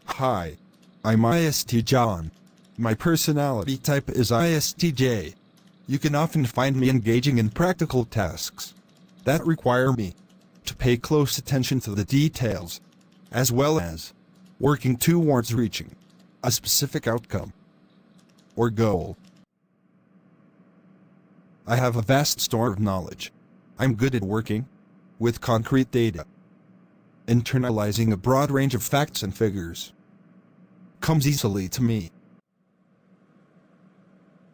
Hi, I'm ISTJ. My personality type is ISTJ. You can often find me engaging in practical tasks that require me to pay close attention to the details, as well as working towards reaching a specific outcome or goal. I have a vast store of knowledge. I'm good at working with concrete data. Internalizing a broad range of facts and figures comes easily to me.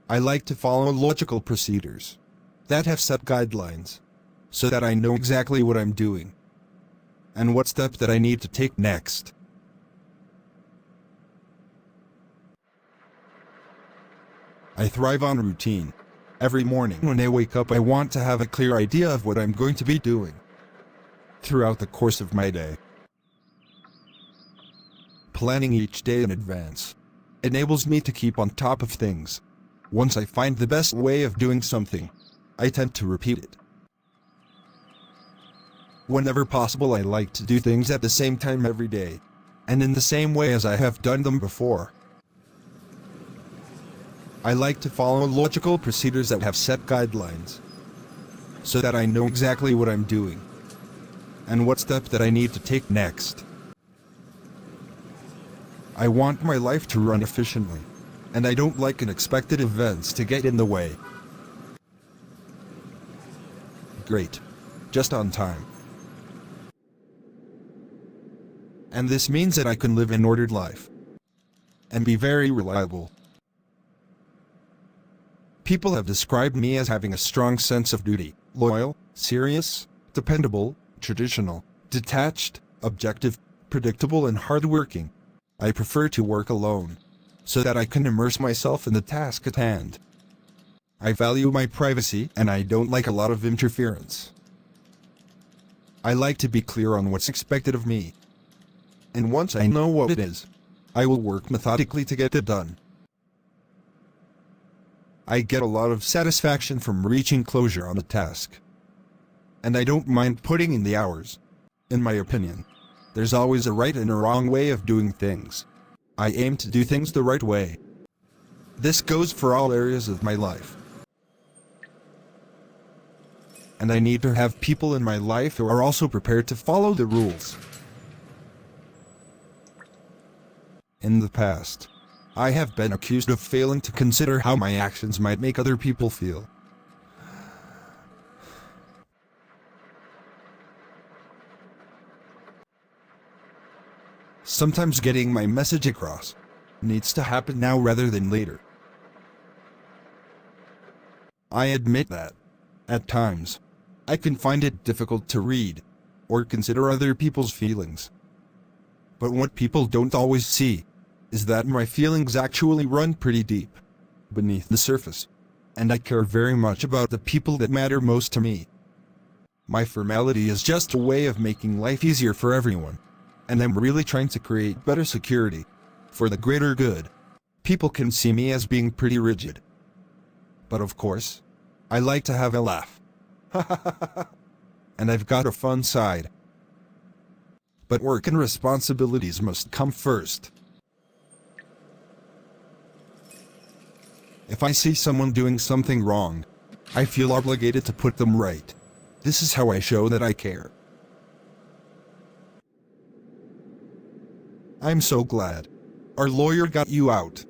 I like to follow logical procedures that have set guidelines so that I know exactly what I'm doing and what step that I need to take next. I thrive on routine. Every morning when I wake up, I want to have a clear idea of what I'm going to be doing throughout the course of my day. Planning each day in advance enables me to keep on top of things. Once I find the best way of doing something, I tend to repeat it. Whenever possible, I like to do things at the same time every day, and in the same way as I have done them before. I like to follow logical procedures that have set guidelines, so that I know exactly what I'm doing and what step that I need to take next. I want my life to run efficiently, and I don't like unexpected events to get in the way. Great. Just on time. And this means that I can live an ordered life and be very reliable. People have described me as having a strong sense of duty, loyal, serious, dependable, traditional, detached, objective, predictable, and hardworking. I prefer to work alone so that I can immerse myself in the task at hand. I value my privacy, and I don't like a lot of interference. I like to be clear on what's expected of me, and once I know what it is, I will work methodically to get it done. I get a lot of satisfaction from reaching closure on a task, and I don't mind putting in the hours. In my opinion, there's always a right and a wrong way of doing things. I aim to do things the right way. This goes for all areas of my life. And I need to have people in my life who are also prepared to follow the rules. In the past, I have been accused of failing to consider how my actions might make other people feel. Sometimes getting my message across needs to happen now rather than later. I admit that, at times, I can find it difficult to read or consider other people's feelings. But what people don't always see is that my feelings actually run pretty deep beneath the surface, and I care very much about the people that matter most to me. My formality is just a way of making life easier for everyone, and I'm really trying to create better security for the greater good. People can see me as being pretty rigid, but of course, I like to have a laugh. And I've got a fun side. But work and responsibilities must come first. If I see someone doing something wrong, I feel obligated to put them right. This is how I show that I care. I'm so glad our lawyer got you out.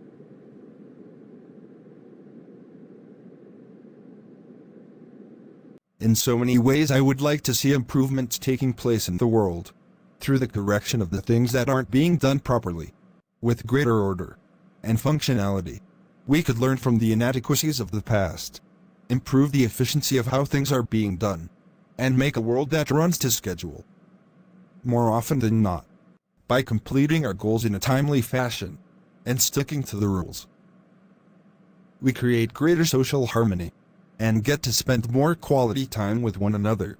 In so many ways, I would like to see improvements taking place in the world through the correction of the things that aren't being done properly. With greater order and functionality, we could learn from the inadequacies of the past, improve the efficiency of how things are being done, and make a world that runs to schedule. More often than not, by completing our goals in a timely fashion and sticking to the rules, we create greater social harmony and get to spend more quality time with one another.